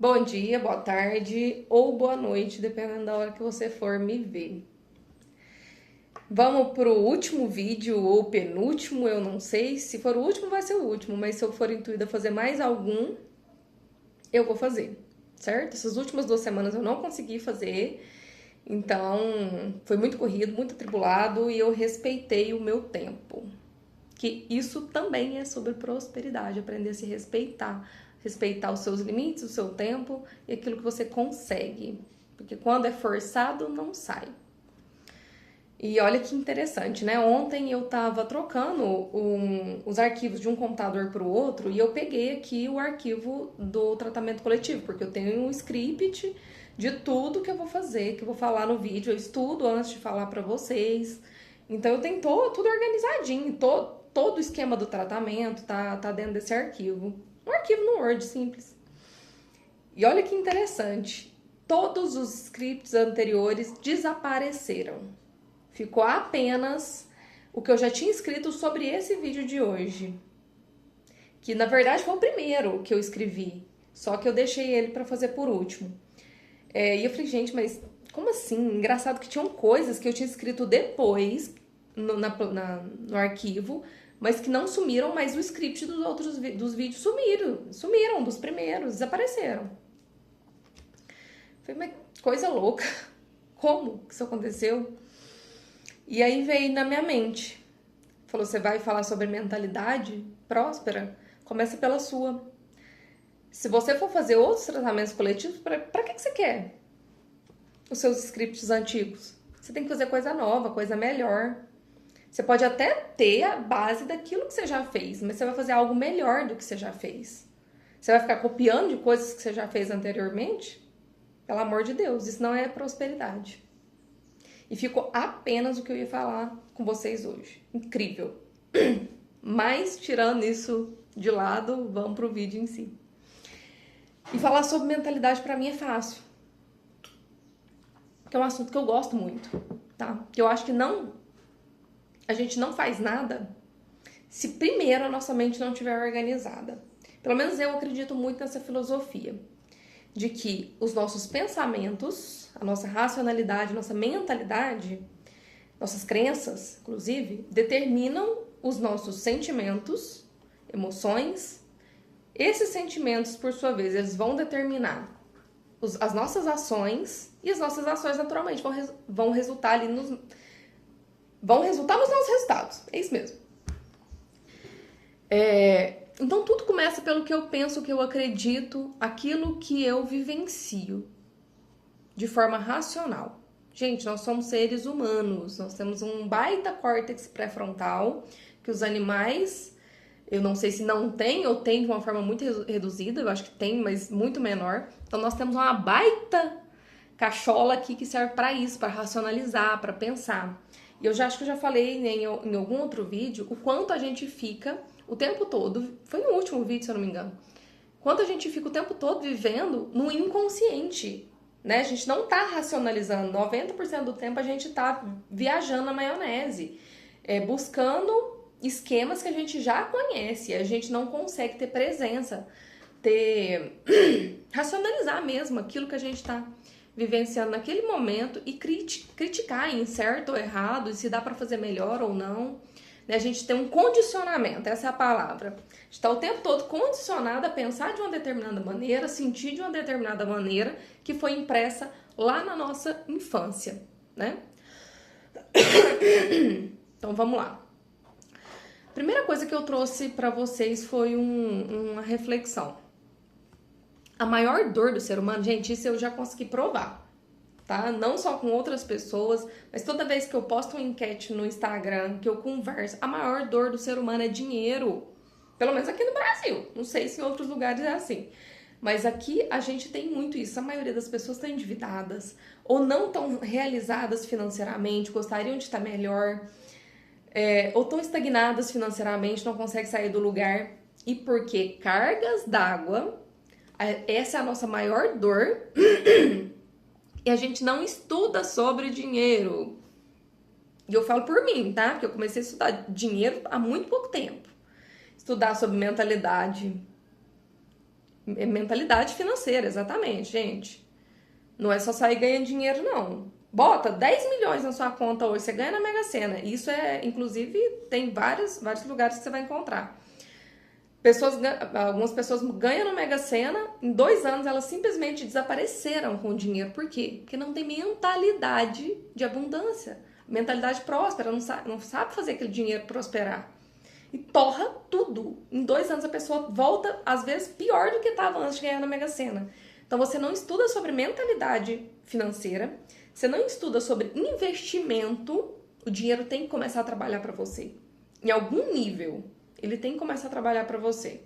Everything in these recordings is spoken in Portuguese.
Bom dia, boa tarde ou boa noite, dependendo da hora que você for me ver. Vamos pro último vídeo ou penúltimo, eu não sei. Se for o último, vai ser o último, mas se eu for intuída a fazer mais algum, eu vou fazer, certo? Essas últimas 2 semanas eu não consegui fazer, então foi muito corrido, muito atribulado e eu respeitei o meu tempo. Que isso também é sobre prosperidade, aprender a se respeitar. Respeitar os seus limites, o seu tempo e aquilo que você consegue. Porque quando é forçado, não sai. E olha que interessante, né? Ontem eu tava trocando os arquivos de um computador para o outro e eu peguei aqui o arquivo do tratamento coletivo, porque eu tenho um script de tudo que eu vou fazer, que eu vou falar no vídeo, eu estudo antes de falar para vocês. Então eu tenho tudo organizadinho, todo o esquema do tratamento tá dentro desse arquivo. Um arquivo no Word simples. E olha que interessante, todos os scripts anteriores desapareceram. Ficou apenas o que eu já tinha escrito sobre esse vídeo de hoje. Que na verdade foi o primeiro que eu escrevi, só que eu deixei ele para fazer por último. E eu falei, gente, mas como assim? Engraçado que tinham coisas que eu tinha escrito depois no arquivo, mas que não sumiram, mas o script dos vídeos sumiram dos primeiros, desapareceram. Falei, mas coisa louca, como que isso aconteceu? E aí veio na minha mente, falou, você vai falar sobre mentalidade próspera? Começa pela sua. Se você for fazer outros tratamentos coletivos, pra que você quer os seus scripts antigos? Você tem que fazer coisa nova, coisa melhor. Você pode até ter a base daquilo que você já fez, mas você vai fazer algo melhor do que você já fez. Você vai ficar copiando de coisas que você já fez anteriormente? Pelo amor de Deus, isso não é prosperidade. E ficou apenas o que eu ia falar com vocês hoje. Incrível. Mas, tirando isso de lado, vamos pro vídeo em si. E falar sobre mentalidade pra mim é fácil. Porque é um assunto que eu gosto muito, tá? Que eu acho que a gente não faz nada se primeiro a nossa mente não estiver organizada. Pelo menos eu acredito muito nessa filosofia de que os nossos pensamentos, a nossa racionalidade, a nossa mentalidade, nossas crenças, inclusive, determinam os nossos sentimentos, emoções. Esses sentimentos, por sua vez, eles vão determinar as nossas ações e as nossas ações, naturalmente, vão resultar vão resultar nos nossos resultados. É isso mesmo. Então, tudo começa pelo que eu penso, o que eu acredito, aquilo que eu vivencio de forma racional. Gente, nós somos seres humanos, nós temos um baita córtex pré-frontal que os animais, eu não sei se não tem ou tem de uma forma muito reduzida, eu acho que tem, mas muito menor. Então, nós temos uma baita cachola aqui que serve para isso, para racionalizar, para pensar. E eu já acho que eu já falei em algum outro vídeo o quanto a gente fica o tempo todo, foi no último vídeo, se eu não me engano, quanto a gente fica o tempo todo vivendo no inconsciente, né? A gente não tá racionalizando, 90% do tempo a gente tá viajando na maionese, buscando esquemas que a gente já conhece, a gente não consegue ter presença, racionalizar mesmo aquilo que a gente tá vivenciando naquele momento e criticar em certo ou errado, e se dá para fazer melhor ou não. A gente tem um condicionamento, essa é a palavra. A gente está o tempo todo condicionado a pensar de uma determinada maneira, sentir de uma determinada maneira que foi impressa lá na nossa infância, né? Então vamos lá. A primeira coisa que eu trouxe para vocês foi uma reflexão. A maior dor do ser humano, gente, isso eu já consegui provar, tá? Não só com outras pessoas, mas toda vez que eu posto uma enquete no Instagram, que eu converso, a maior dor do ser humano é dinheiro. Pelo menos aqui no Brasil. Não sei se em outros lugares é assim. Mas aqui a gente tem muito isso. A maioria das pessoas estão endividadas ou não estão realizadas financeiramente, gostariam de estar melhor, ou estão estagnadas financeiramente, não conseguem sair do lugar. E porque cargas d'água, essa é a nossa maior dor. E a gente não estuda sobre dinheiro. E eu falo por mim, tá? Porque eu comecei a estudar dinheiro há muito pouco tempo. Estudar sobre mentalidade, É mentalidade financeira, exatamente, gente. Não é só sair ganhando dinheiro, não. Bota 10 milhões na sua conta hoje, você ganha na Mega Sena. Isso é, inclusive, tem vários lugares que você vai encontrar. Algumas pessoas ganham na Mega Sena, em 2 anos elas simplesmente desapareceram com o dinheiro. Por quê? Porque não tem mentalidade de abundância, mentalidade próspera, não sabe fazer aquele dinheiro prosperar. E torra tudo. Em 2 anos a pessoa volta, às vezes, pior do que estava antes de ganhar na Mega Sena. Então você não estuda sobre mentalidade financeira, você não estuda sobre investimento, o dinheiro tem que começar a trabalhar para você. Em algum nível, ele tem que começar a trabalhar para você.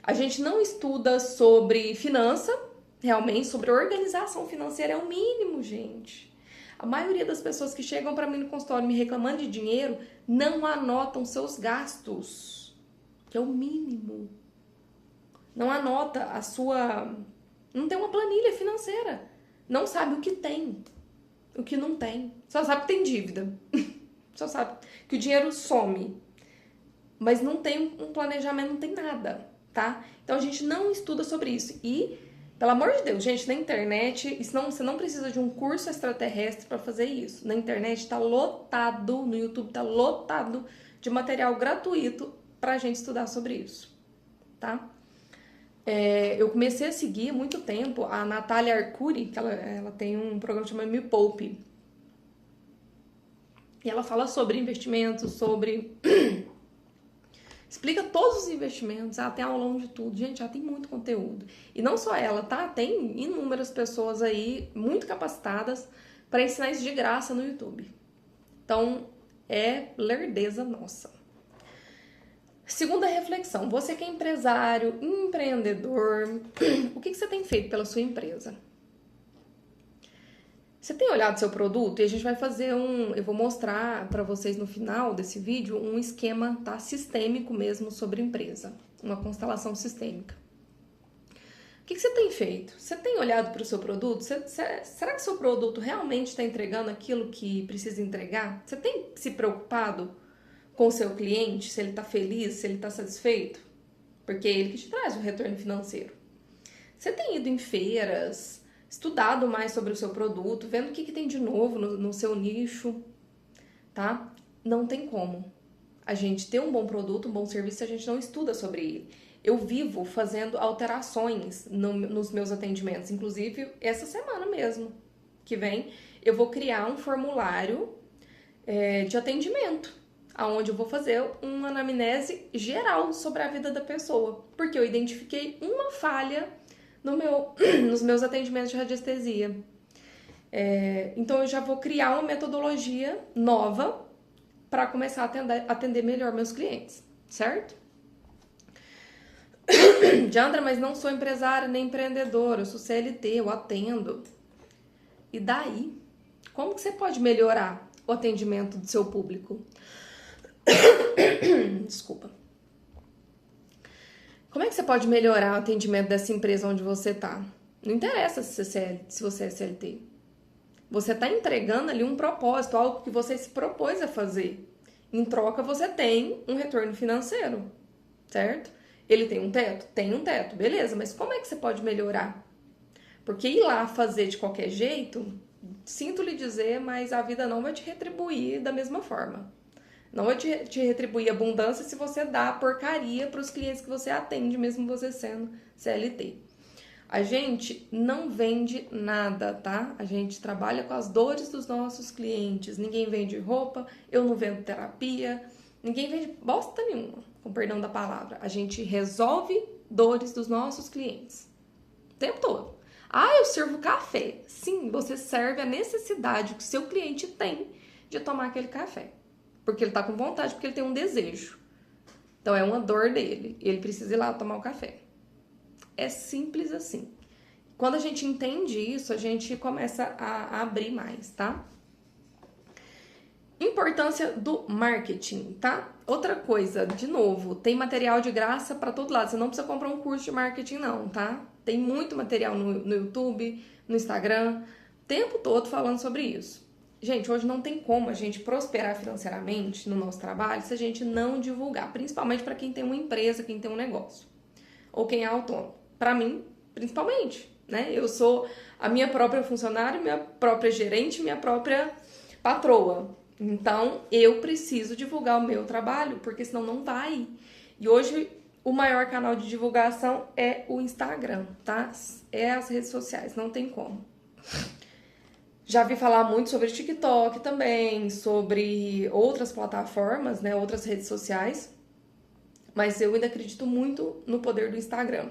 A gente não estuda sobre finança, realmente, sobre organização financeira, é o mínimo, gente. A maioria das pessoas que chegam para mim no consultório me reclamando de dinheiro não anotam seus gastos, que é o mínimo. Não anota a sua... Não tem uma planilha financeira. Não sabe o que tem, o que não tem. Só sabe que tem dívida. Só sabe que o dinheiro some. Mas não tem um planejamento, não tem nada, tá? Então a gente não estuda sobre isso. E, pelo amor de Deus, gente, na internet, você não precisa de um curso extraterrestre para fazer isso. Na internet tá lotado, no YouTube tá lotado de material gratuito pra gente estudar sobre isso, tá? Eu comecei a seguir há muito tempo a Natália Arcuri, que ela tem um programa chamado Me Poupe. E ela fala sobre investimentos, sobre... Explica todos os investimentos, ela tem aulão de tudo. Gente, ela tem muito conteúdo. E não só ela, tá? Tem inúmeras pessoas aí muito capacitadas para ensinar isso de graça no YouTube. Então, é lerdeza nossa. Segunda reflexão, você que é empresário, empreendedor, o que você tem feito pela sua empresa? Você tem olhado seu produto? E a gente vai fazer eu vou mostrar para vocês no final desse vídeo um esquema, tá, sistêmico mesmo sobre empresa, uma constelação sistêmica. O que você tem feito? Você tem olhado para o seu produto? Será que seu produto realmente está entregando aquilo que precisa entregar? Você tem se preocupado com o seu cliente, se ele está feliz, se ele está satisfeito? Porque é ele que te traz o retorno financeiro. Você tem ido em feiras, estudado mais sobre o seu produto, vendo o que tem de novo no seu nicho, tá? Não tem como a gente ter um bom produto, um bom serviço, se a gente não estuda sobre ele. Eu vivo fazendo alterações nos meus atendimentos, inclusive essa semana mesmo, que vem, eu vou criar um formulário de atendimento, onde eu vou fazer uma anamnese geral sobre a vida da pessoa, porque eu identifiquei uma falha nos meus atendimentos de radiestesia. Então eu já vou criar uma metodologia nova para começar a atender melhor meus clientes, certo? Jandra, mas não sou empresária nem empreendedora, eu sou CLT, eu atendo. E daí? Como que você pode melhorar o atendimento do seu público? Desculpa. Como é que você pode melhorar o atendimento dessa empresa onde você tá? Não interessa se você é CLT. Você tá entregando ali um propósito, algo que você se propôs a fazer. Em troca, você tem um retorno financeiro, certo? Ele tem um teto? Tem um teto, beleza. Mas como é que você pode melhorar? Porque ir lá fazer de qualquer jeito, sinto lhe dizer, mas a vida não vai te retribuir da mesma forma. Não vai te retribuir abundância se você dá porcaria para os clientes que você atende, mesmo você sendo CLT. A gente não vende nada, tá? A gente trabalha com as dores dos nossos clientes. Ninguém vende roupa, eu não vendo terapia, ninguém vende bosta nenhuma, com perdão da palavra. A gente resolve dores dos nossos clientes o tempo todo. Eu sirvo café. Sim, você serve a necessidade que o seu cliente tem de tomar aquele café. Porque ele tá com vontade, porque ele tem um desejo. Então é uma dor dele. Ele precisa ir lá tomar o café. É simples assim. Quando a gente entende isso, a gente começa a abrir mais, tá? Importância do marketing, tá? Outra coisa, de novo, tem material de graça para todo lado. Você não precisa comprar um curso de marketing, não, tá? Tem muito material no YouTube, no Instagram, o tempo todo falando sobre isso. Gente, hoje não tem como a gente prosperar financeiramente no nosso trabalho se a gente não divulgar, principalmente para quem tem uma empresa, quem tem um negócio. ou quem é autônomo. Para mim, principalmente, né? Eu sou a minha própria funcionária, minha própria gerente, minha própria patroa. Então, eu preciso divulgar o meu trabalho, porque senão não vai. E hoje, o maior canal de divulgação é o Instagram, tá? É as redes sociais, não tem como. Já vi falar muito sobre TikTok também, sobre outras plataformas, né? Outras redes sociais. Mas eu ainda acredito muito no poder do Instagram.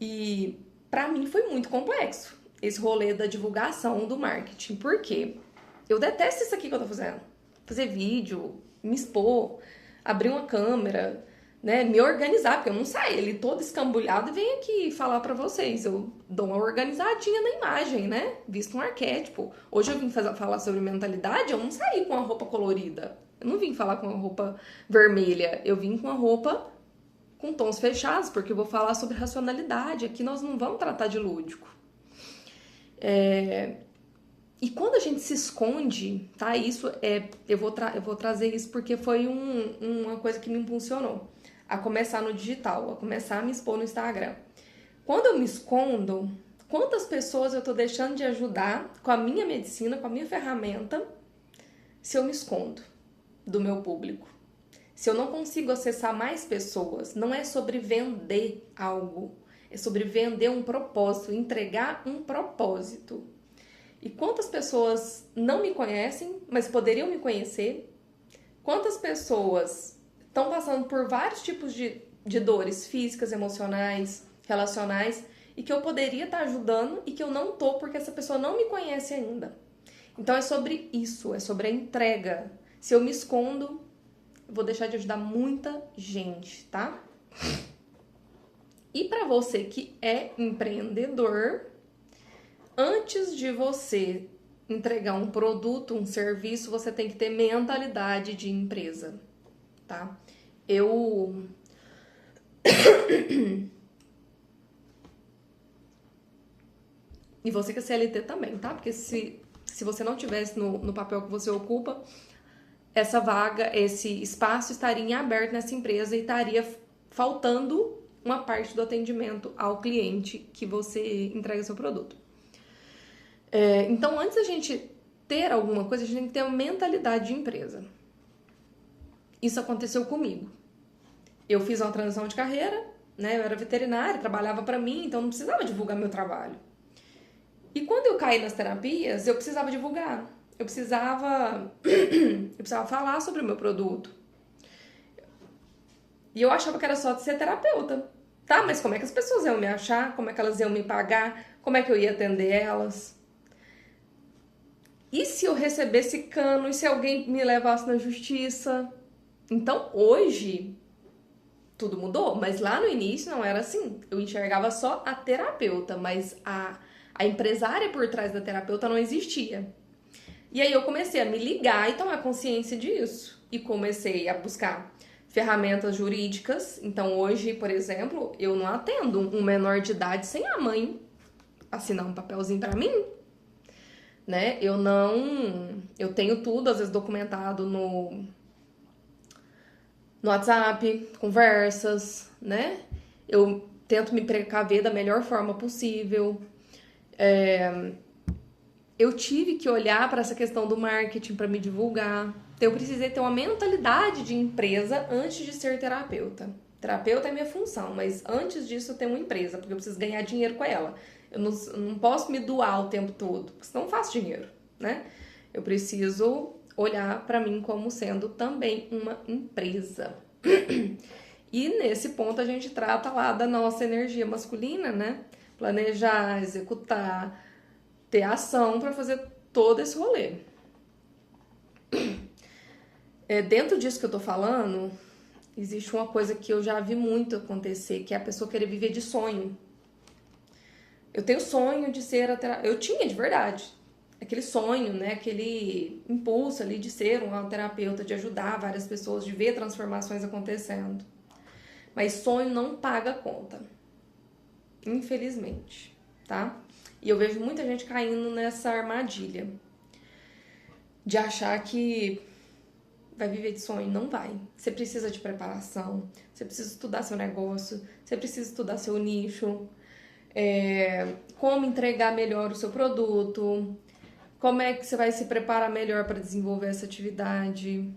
E pra mim foi muito complexo esse rolê da divulgação do marketing. Por quê? Eu detesto isso aqui que eu tô fazendo. Fazer vídeo, me expor, abrir uma câmera, né? Me organizar, porque eu não saio ali todo escambulhado e venho aqui falar pra vocês. Eu dou uma organizadinha na imagem, né? Visto um arquétipo. Hoje eu vim falar sobre mentalidade, eu não saí com a roupa colorida. Eu não vim falar com a roupa vermelha. Eu vim com a roupa com tons fechados, porque eu vou falar sobre racionalidade. Aqui nós não vamos tratar de lúdico. E quando a gente se esconde, tá? Isso eu vou trazer isso porque foi uma coisa que me impulsionou a começar no digital, a começar a me expor no Instagram. Quando eu me escondo, quantas pessoas eu tô deixando de ajudar com a minha medicina, com a minha ferramenta, se eu me escondo do meu público? Se eu não consigo acessar mais pessoas, não é sobre vender algo, é sobre vender um propósito, entregar um propósito. E quantas pessoas não me conhecem, mas poderiam me conhecer? Quantas pessoas estão passando por vários tipos de dores físicas, emocionais, relacionais, e que eu poderia estar ajudando e que eu não tô porque essa pessoa não me conhece ainda? Então é sobre isso, é sobre a entrega. Se eu me escondo, eu vou deixar de ajudar muita gente, tá? E para você que é empreendedor, antes de você entregar um produto, um serviço, você tem que ter mentalidade de empresa, tá? E você que é CLT também, tá? Porque se você não tivesse no papel que você ocupa, essa vaga, esse espaço estaria em aberto nessa empresa e estaria faltando uma parte do atendimento ao cliente que você entrega seu produto. Então, antes da gente ter alguma coisa, a gente tem que ter uma mentalidade de empresa. Isso aconteceu comigo. Eu fiz uma transição de carreira, né? Eu era veterinária, trabalhava para mim, então não precisava divulgar meu trabalho. E quando eu caí nas terapias, eu precisava divulgar. Eu precisava falar sobre o meu produto. E eu achava que era só de ser terapeuta. Tá, mas como é que as pessoas iam me achar? Como é que elas iam me pagar? Como é que eu ia atender elas? E se eu recebesse cano? E se alguém me levasse na justiça? Então, hoje, tudo mudou. Mas lá no início não era assim. Eu enxergava só a terapeuta, mas a empresária por trás da terapeuta não existia. E aí eu comecei a me ligar e tomar consciência disso. E comecei a buscar ferramentas jurídicas. Então hoje, por exemplo, eu não atendo um menor de idade sem a mãe assinar um papelzinho pra mim, né? Eu tenho tudo às vezes documentado no WhatsApp, conversas, né? Eu tento me precaver da melhor forma possível. Eu tive que olhar para essa questão do marketing para me divulgar. Então, eu precisei ter uma mentalidade de empresa antes de ser terapeuta. Terapeuta é minha função, mas antes disso eu tenho uma empresa, porque eu preciso ganhar dinheiro com ela. Eu não posso me doar o tempo todo, porque senão não faço dinheiro, né? Eu preciso olhar para mim como sendo também uma empresa. E nesse ponto a gente trata lá da nossa energia masculina, né? Planejar, executar, ter ação para fazer todo esse rolê. Dentro disso que eu tô falando, existe uma coisa que eu já vi muito acontecer, que é a pessoa querer viver de sonho. Eu tenho sonho de ser eu tinha de verdade. Aquele sonho, né? Aquele impulso ali de ser uma terapeuta, de ajudar várias pessoas, de ver transformações acontecendo. Mas sonho não paga conta. Infelizmente, tá? E eu vejo muita gente caindo nessa armadilha de achar que vai viver de sonho? Não vai. Você precisa de preparação, você precisa estudar seu negócio, você precisa estudar seu nicho, como entregar melhor o seu produto, como é que você vai se preparar melhor para desenvolver essa atividade.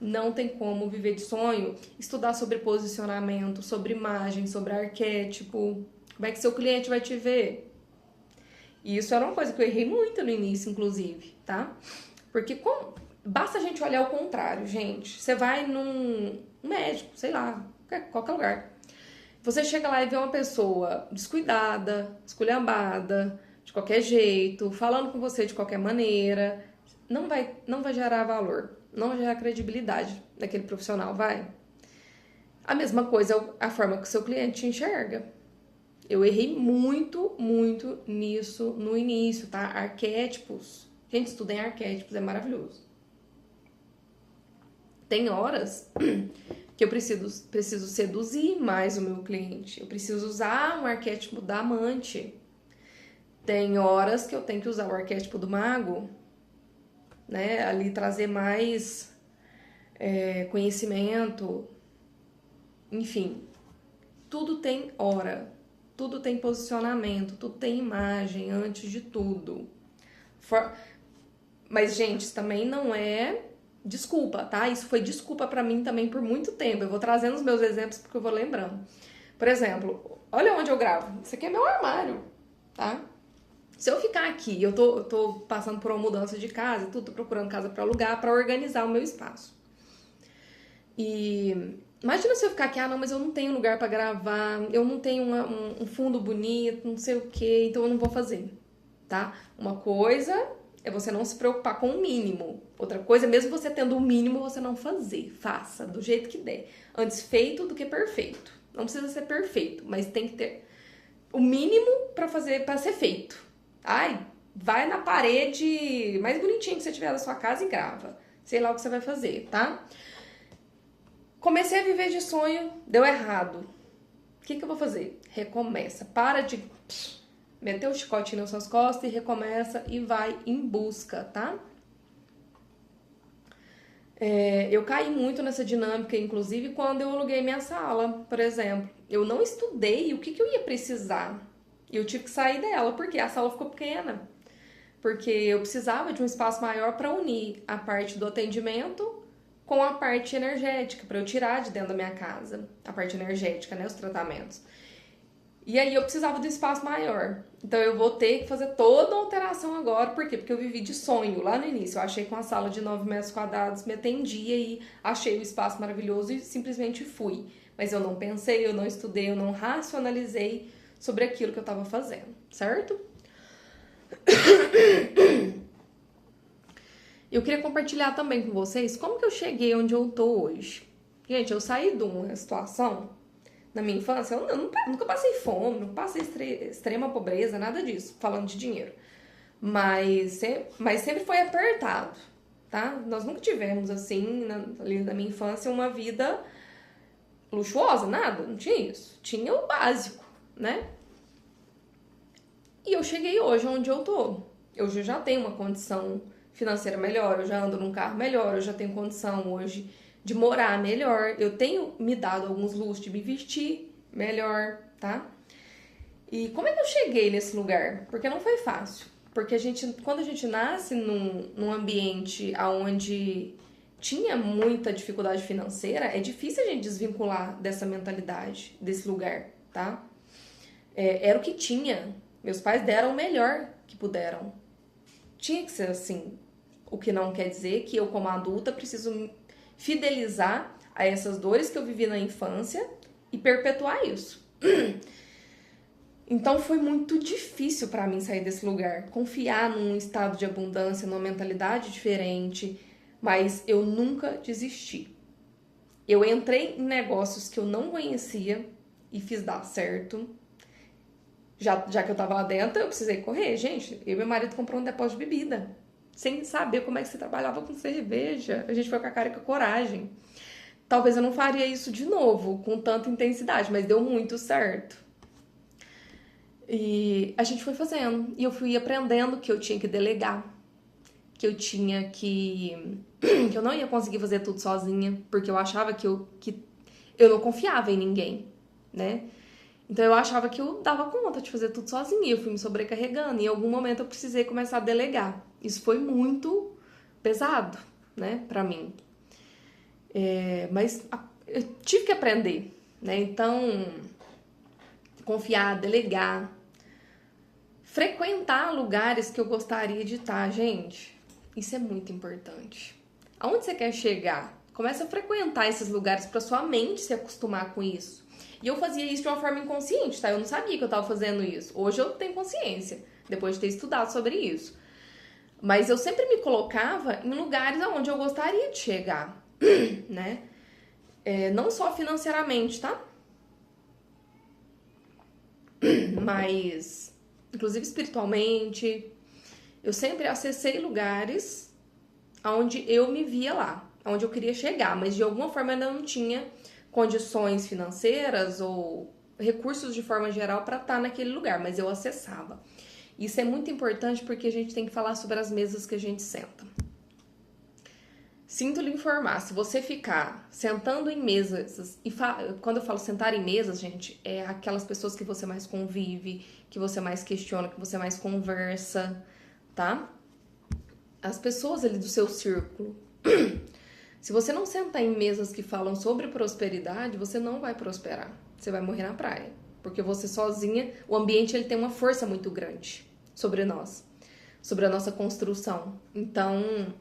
Não tem como viver de sonho, estudar sobre posicionamento, sobre imagem, sobre arquétipo, como é que seu cliente vai te ver. E isso era uma coisa que eu errei muito no início, inclusive, tá? Porque basta a gente olhar o contrário, gente. Você vai num médico, sei lá, qualquer lugar. Você chega lá e vê uma pessoa descuidada, esculhambada, de qualquer jeito, falando com você de qualquer maneira, não vai gerar valor, não vai gerar credibilidade daquele profissional, vai? A mesma coisa é a forma que o seu cliente te enxerga. Eu errei muito, muito nisso no início, tá? Arquétipos. Gente, estudem arquétipos, é maravilhoso. Tem horas que eu preciso seduzir mais o meu cliente. Eu preciso usar um arquétipo da amante. Tem horas que eu tenho que usar o arquétipo do mago, né? Ali trazer mais conhecimento. Enfim, tudo tem hora. Tudo tem posicionamento, tudo tem imagem antes de tudo. Mas, gente, isso também não é desculpa, tá? Isso foi desculpa pra mim também por muito tempo. Eu vou trazendo os meus exemplos porque eu vou lembrando. Por exemplo, olha onde eu gravo. Isso aqui é meu armário, tá? Se eu ficar aqui, eu tô passando por uma mudança de casa, tô procurando casa pra alugar, pra organizar o meu espaço. E imagina se eu ficar aqui, não, mas eu não tenho lugar pra gravar, eu não tenho um fundo bonito, não sei o que, então eu não vou fazer, tá? Uma coisa é você não se preocupar com o mínimo. Outra coisa, mesmo você tendo o mínimo, você não fazer. Faça do jeito que der. Antes feito do que perfeito. Não precisa ser perfeito, mas tem que ter o mínimo pra ser feito. Ai, vai na parede mais bonitinha que você tiver da sua casa e grava. Sei lá o que você vai fazer, tá? Comecei a viver de sonho, deu errado. O que eu vou fazer? Recomeça. Para de meter o chicotinho nas suas costas e recomeça e vai em busca, tá? Eu caí muito nessa dinâmica, inclusive, quando eu aluguei minha sala, por exemplo. Eu não estudei o que eu ia precisar. E eu tive que sair dela, porque a sala ficou pequena. Porque eu precisava de um espaço maior para unir a parte do atendimento com a parte energética, para eu tirar de dentro da minha casa, a parte energética, né, os tratamentos. E aí eu precisava de um espaço maior. Então eu vou ter que fazer toda a alteração agora. Por quê? Porque eu vivi de sonho lá no início. Eu achei que uma sala de 9 metros quadrados me atendia e achei o espaço maravilhoso e simplesmente fui. Mas eu não pensei, eu não estudei, eu não racionalizei sobre aquilo que eu estava fazendo, certo? Eu queria compartilhar também com vocês como que eu cheguei onde eu tô hoje. Gente, eu saí de uma situação na minha infância, eu nunca passei fome, não passei extrema pobreza, nada disso, falando de dinheiro. Mas sempre foi apertado, tá? Nós nunca tivemos, assim, ali na minha infância, uma vida luxuosa, nada, não tinha isso. Tinha o básico, né? E eu cheguei hoje onde eu tô. Hoje eu já tenho uma condição financeira melhor, eu já ando num carro melhor, eu já tenho condição hoje de morar melhor, eu tenho me dado alguns luxos de me vestir melhor, tá? E como é que eu cheguei nesse lugar? Porque não foi fácil. Porque quando a gente nasce num ambiente onde tinha muita dificuldade financeira, é difícil a gente desvincular dessa mentalidade, desse lugar, tá? Era o que tinha. Meus pais deram o melhor que puderam. Tinha que ser assim. O que não quer dizer que eu, como adulta, preciso fidelizar a essas dores que eu vivi na infância e perpetuar isso. Então foi muito difícil para mim sair desse lugar, confiar num estado de abundância, numa mentalidade diferente, mas eu nunca desisti. Eu entrei em negócios que eu não conhecia e fiz dar certo. Já que eu tava lá dentro, eu precisei correr. Gente, eu e meu marido comprou um depósito de bebida, sem saber como é que você trabalhava com cerveja. A gente foi com a cara e com a coragem. Talvez eu não faria isso de novo, com tanta intensidade, mas deu muito certo. E a gente foi fazendo. E eu fui aprendendo que eu tinha que delegar, que eu tinha que eu não ia conseguir fazer tudo sozinha, porque eu achava que eu não confiava em ninguém, né? Então eu achava que eu dava conta de fazer tudo sozinha, eu fui me sobrecarregando, e em algum momento eu precisei começar a delegar. Isso foi muito pesado, né, pra mim. Mas eu tive que aprender, né? Então, confiar, delegar, frequentar lugares que eu gostaria de estar, gente. Isso é muito importante. Aonde você quer chegar? Comece a frequentar esses lugares para sua mente se acostumar com isso. E eu fazia isso de uma forma inconsciente, tá? Eu não sabia que eu tava fazendo isso. Hoje eu tenho consciência, depois de ter estudado sobre isso. Mas eu sempre me colocava em lugares aonde eu gostaria de chegar, né? Não só financeiramente, tá? Mas, inclusive espiritualmente. Eu sempre acessei lugares onde eu me via lá, onde eu queria chegar, mas de alguma forma eu não tinha condições financeiras ou recursos de forma geral para estar naquele lugar, mas eu acessava. Isso é muito importante porque a gente tem que falar sobre as mesas que a gente senta. Sinto lhe informar, se você ficar sentando em mesas, e quando eu falo sentar em mesas, gente, é aquelas pessoas que você mais convive, que você mais questiona, que você mais conversa, tá? As pessoas ali do seu círculo. Se você não sentar em mesas que falam sobre prosperidade, você não vai prosperar. Você vai morrer na praia. Porque você sozinha, o ambiente ele tem uma força muito grande sobre nós, sobre a nossa construção. Então,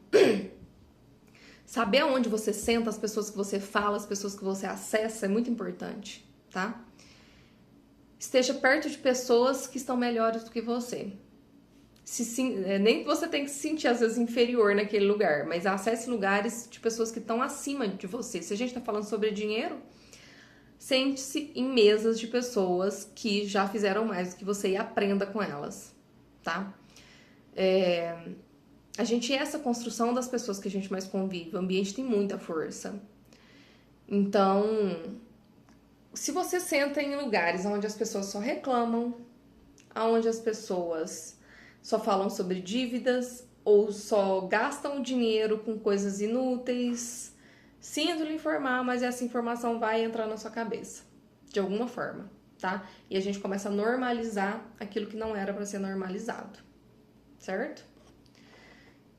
saber aonde você senta, as pessoas que você fala, as pessoas que você acessa é muito importante, tá? Esteja perto de pessoas que estão melhores do que você. Nem que você tem que se sentir, às vezes, inferior naquele lugar, mas acesse lugares de pessoas que estão acima de você. Se a gente tá falando sobre dinheiro, sente-se em mesas de pessoas que já fizeram mais do que você e aprenda com elas, tá? A gente é essa construção das pessoas que a gente mais convive. O ambiente tem muita força. Então, se você senta em lugares onde as pessoas só reclamam, onde as pessoas só falam sobre dívidas ou só gastam dinheiro com coisas inúteis, sinto lhe informar, mas essa informação vai entrar na sua cabeça, de alguma forma, tá? E a gente começa a normalizar aquilo que não era para ser normalizado, certo?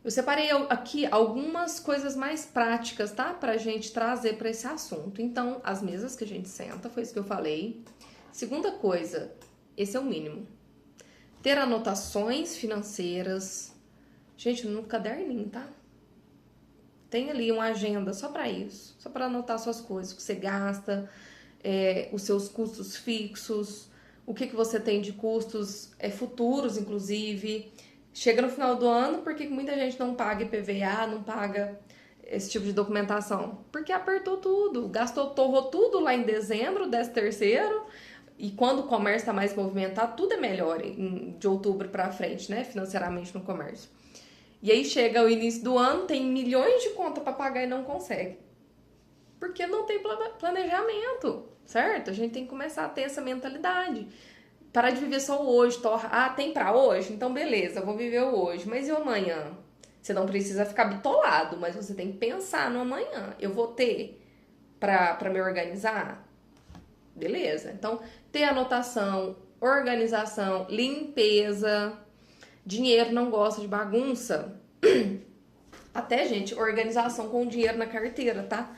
Eu separei aqui algumas coisas mais práticas, tá? Pra gente trazer para esse assunto. Então, as mesas que a gente senta, foi isso que eu falei. Segunda coisa, esse é o mínimo. Ter anotações financeiras. Gente, no caderninho, tá? Tem ali uma agenda só pra isso. Só pra anotar suas coisas, o que você gasta, os seus custos fixos, o que você tem de custos futuros, inclusive. Chega no final do ano, por que muita gente não paga IPVA, não paga esse tipo de documentação? Porque apertou tudo, torrou tudo lá em dezembro, 13º, e quando o comércio está mais movimentado, tudo é melhor de outubro para frente, né, financeiramente no comércio. E aí chega o início do ano, tem milhões de contas para pagar e não consegue. Porque não tem planejamento, certo? A gente tem que começar a ter essa mentalidade. Parar de viver só o hoje, tem pra hoje? Então beleza, eu vou viver o hoje. Mas e o amanhã? Você não precisa ficar bitolado, mas você tem que pensar no amanhã. Eu vou ter pra me organizar? Beleza. Então, ter anotação, organização, limpeza. Dinheiro não gosta de bagunça. Até, gente, organização com o dinheiro na carteira, tá?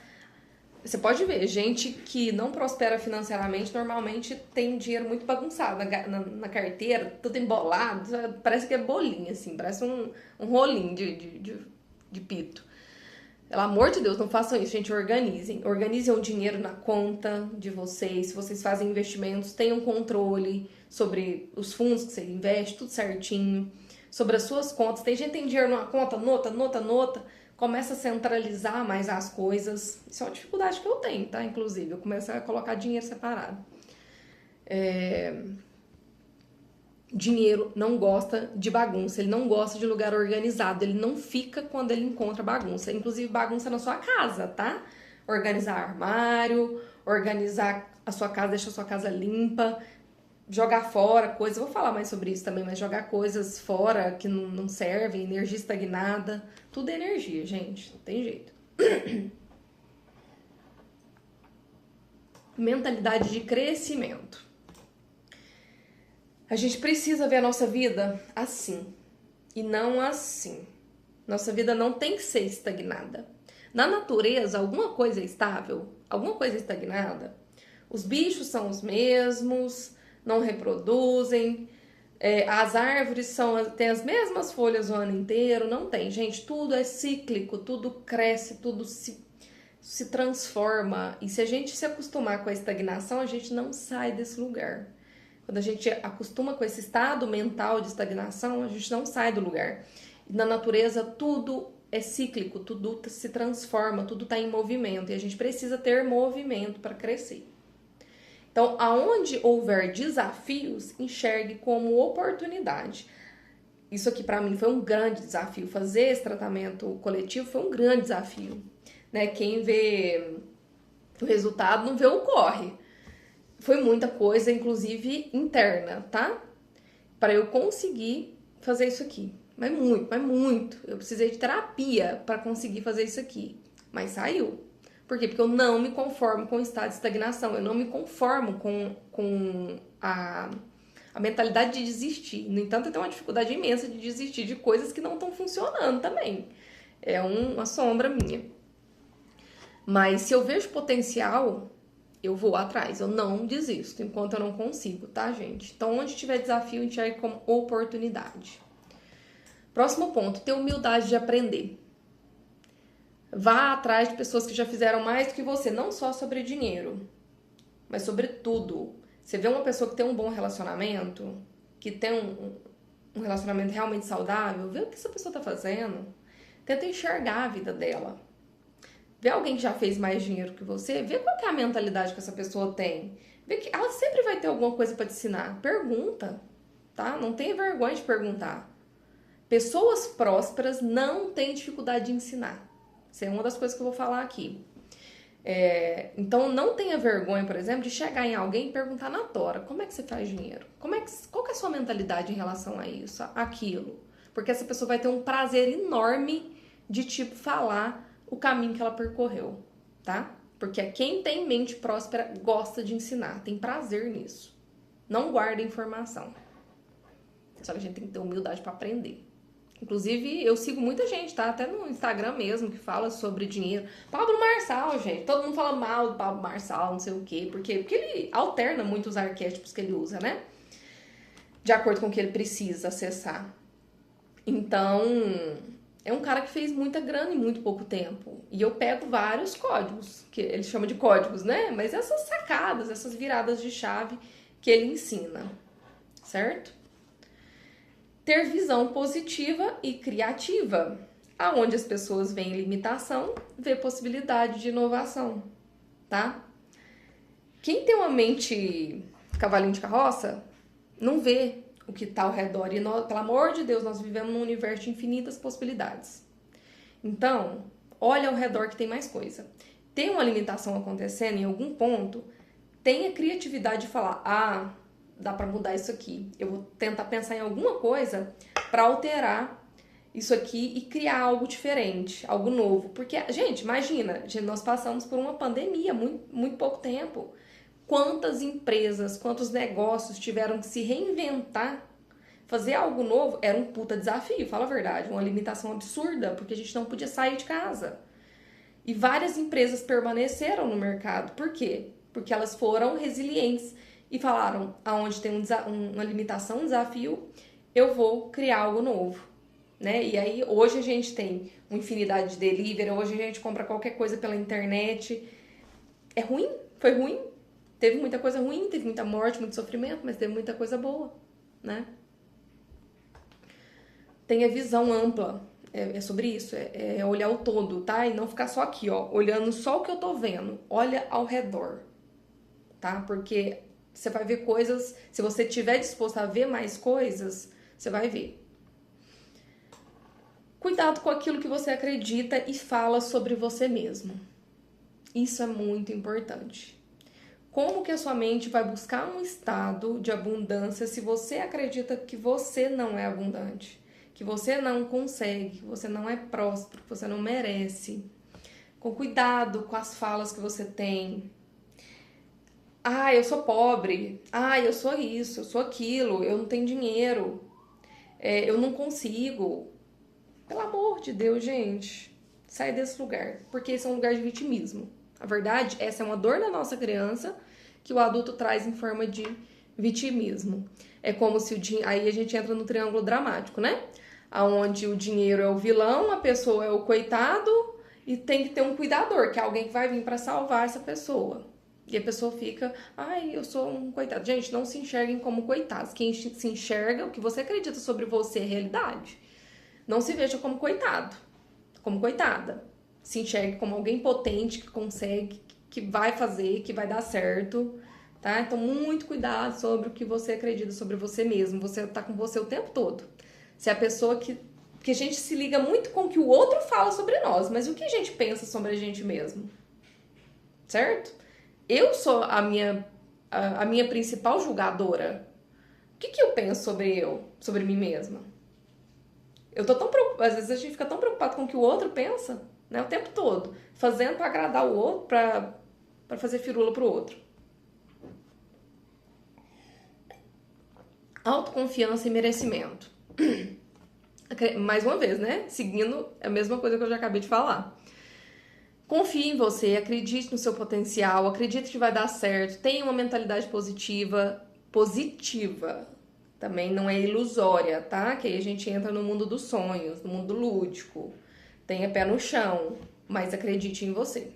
Você pode ver, gente que não prospera financeiramente normalmente tem dinheiro muito bagunçado na carteira, tudo embolado, parece que é bolinha, assim, parece um rolinho de pito. Pelo amor de Deus, não façam isso, gente, organizem. Organizem o dinheiro na conta de vocês, se vocês fazem investimentos, tenham controle sobre os fundos que você investe, tudo certinho, sobre as suas contas. Tem gente que tem dinheiro numa conta, nota, começa a centralizar mais as coisas. Isso é uma dificuldade que eu tenho, tá? Inclusive, eu começo a colocar dinheiro separado. Dinheiro não gosta de bagunça, ele não gosta de lugar organizado, ele não fica quando ele encontra bagunça. Inclusive, bagunça na sua casa, tá? Organizar armário, organizar a sua casa, deixar a sua casa limpa. jogar fora coisas, vou falar mais sobre isso também, mas jogar coisas fora que não servem, energia estagnada, tudo é energia, gente, não tem jeito. Mentalidade de crescimento. A gente precisa ver a nossa vida assim e não assim. Nossa vida não tem que ser estagnada. Na natureza, alguma coisa é estável, alguma coisa é estagnada. Os bichos são os mesmos, não reproduzem. As árvores têm as mesmas folhas o ano inteiro. Não tem, gente. Tudo é cíclico, tudo cresce, tudo se transforma. E se a gente se acostumar com a estagnação, a gente não sai desse lugar. Quando a gente acostuma com esse estado mental de estagnação, a gente não sai do lugar. Na natureza, tudo é cíclico, tudo se transforma, tudo está em movimento. E a gente precisa ter movimento para crescer. Então, aonde houver desafios, enxergue como oportunidade. Isso aqui, para mim, foi um grande desafio. Fazer esse tratamento coletivo foi um grande desafio. Né? Quem vê o resultado não vê o corre. Foi muita coisa, inclusive interna, tá? Para eu conseguir fazer isso aqui. Mas muito. Eu precisei de terapia para conseguir fazer isso aqui. Mas saiu. Por quê? Porque eu não me conformo com o estado de estagnação. Eu não me conformo com a mentalidade de desistir. No entanto, eu tenho uma dificuldade imensa de desistir de coisas que não estão funcionando também. É uma sombra minha. Mas se eu vejo potencial, eu vou atrás, eu não desisto enquanto eu não consigo, tá, gente? Então, onde tiver desafio, enxergue como oportunidade. Próximo ponto, ter humildade de aprender. Vá atrás de pessoas que já fizeram mais do que você, não só sobre dinheiro, mas sobre tudo. Você vê uma pessoa que tem um bom relacionamento, que tem um relacionamento realmente saudável, vê o que essa pessoa tá fazendo. Tenta enxergar a vida dela. Vê alguém que já fez mais dinheiro que você, vê qual que é a mentalidade que essa pessoa tem. Vê que ela sempre vai ter alguma coisa para te ensinar. Pergunta, tá? Não tenha vergonha de perguntar. Pessoas prósperas não têm dificuldade de ensinar. Isso é uma das coisas que eu vou falar aqui. Então, não tenha vergonha, por exemplo, de chegar em alguém e perguntar na tora, como é que você faz dinheiro? Qual que é a sua mentalidade em relação a isso, aquilo? Porque essa pessoa vai ter um prazer enorme de, tipo, falar o caminho que ela percorreu, tá? Porque quem tem mente próspera gosta de ensinar, tem prazer nisso. Não guarda informação. Só que a gente tem que ter humildade para aprender. Inclusive, eu sigo muita gente, tá? Até no Instagram mesmo, que fala sobre dinheiro. Pablo Marçal, gente. Todo mundo fala mal do Pablo Marçal, não sei o quê. Por quê? Porque ele alterna muito os arquétipos que ele usa, né? De acordo com o que ele precisa acessar. Então, é um cara que fez muita grana em muito pouco tempo. E eu pego vários códigos, que ele chama de códigos, né? Mas essas sacadas, essas viradas de chave que ele ensina, certo? Ter visão positiva e criativa. Aonde as pessoas veem limitação, vê possibilidade de inovação, tá? Quem tem uma mente cavalinho de carroça, não vê o que está ao redor. E, nós, pelo amor de Deus, nós vivemos num universo de infinitas possibilidades. Então, olha ao redor que tem mais coisa. Tem uma limitação acontecendo em algum ponto, tenha criatividade de falar, dá para mudar isso aqui. Eu vou tentar pensar em alguma coisa para alterar isso aqui e criar algo diferente, algo novo. Porque, gente, imagina, nós passamos por uma pandemia há muito pouco tempo. Quantas empresas, quantos negócios tiveram que se reinventar, fazer algo novo, era um puta desafio, fala a verdade, uma limitação absurda, porque a gente não podia sair de casa. E várias empresas permaneceram no mercado. Por quê? Porque elas foram resilientes e falaram, aonde tem uma limitação, um desafio, eu vou criar algo novo, né? E aí, hoje a gente tem uma infinidade de delivery, hoje a gente compra qualquer coisa pela internet. É ruim? Foi ruim? Teve muita coisa ruim, teve muita morte, muito sofrimento, mas teve muita coisa boa, né? Tenha visão ampla, é sobre isso, é olhar o todo, tá? E não ficar só aqui, ó, olhando só o que eu tô vendo. Olha ao redor, tá? Porque você vai ver coisas, se você estiver disposto a ver mais coisas, você vai ver. Cuidado com aquilo que você acredita e fala sobre você mesmo. Isso é muito importante. Como que a sua mente vai buscar um estado de abundância se você acredita que você não é abundante, que você não consegue, que você não é próspero, que você não merece? Com cuidado com as falas que você tem. Ah, eu sou pobre. Ah, eu sou isso, eu sou aquilo, eu não tenho dinheiro, eu não consigo. Pelo amor de Deus, gente, sai desse lugar, porque esse é um lugar de vitimismo. A verdade, essa é uma dor da nossa criança que o adulto traz em forma de vitimismo. É como se aí a gente entra no triângulo dramático, né? Onde o dinheiro é o vilão, a pessoa é o coitado e tem que ter um cuidador, que é alguém que vai vir para salvar essa pessoa. E a pessoa fica, ai, eu sou um coitado. Gente, não se enxerguem como coitados. Quem se enxerga, o que você acredita sobre você é realidade. Não se veja como coitado, como coitada. Se enxergue como alguém potente que consegue, que vai fazer, que vai dar certo, tá? Então, muito cuidado sobre o que você acredita sobre você mesmo. Você tá com você o tempo todo. Se é a pessoa que a gente se liga muito com o que o outro fala sobre nós, mas o que a gente pensa sobre a gente mesmo? Certo? Eu sou a minha principal julgadora. O que eu penso sobre mim mesma? Eu tô tão preocupada, às vezes a gente fica tão preocupado com o que o outro pensa, né, o tempo todo, fazendo pra agradar o outro, pra fazer firula pro outro. Autoconfiança e merecimento. Mais uma vez, né, seguindo a mesma coisa que eu já acabei de falar. Confie em você, acredite no seu potencial, acredite que vai dar certo, tenha uma mentalidade positiva. Também não é ilusória, tá? Que aí a gente entra no mundo dos sonhos, no mundo lúdico. Tenha pé no chão, mas acredite em você.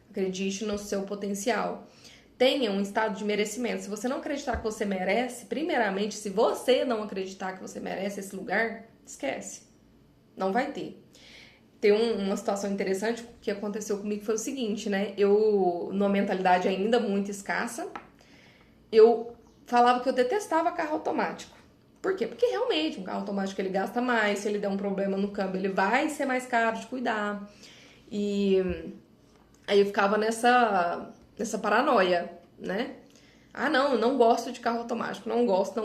Acredite no seu potencial. Tenha um estado de merecimento. Se você não acreditar que você merece, primeiramente, se você não acreditar que você merece esse lugar, esquece. Não vai ter. Tem uma situação interessante que aconteceu comigo, foi o seguinte, né? Eu, numa mentalidade ainda muito escassa, eu falava que eu detestava carro automático. Por quê? Porque realmente um carro automático ele gasta mais, se ele der um problema no câmbio ele vai ser mais caro de cuidar. E aí eu ficava nessa paranoia, né? Ah, não, eu não gosto de carro automático, não gosto.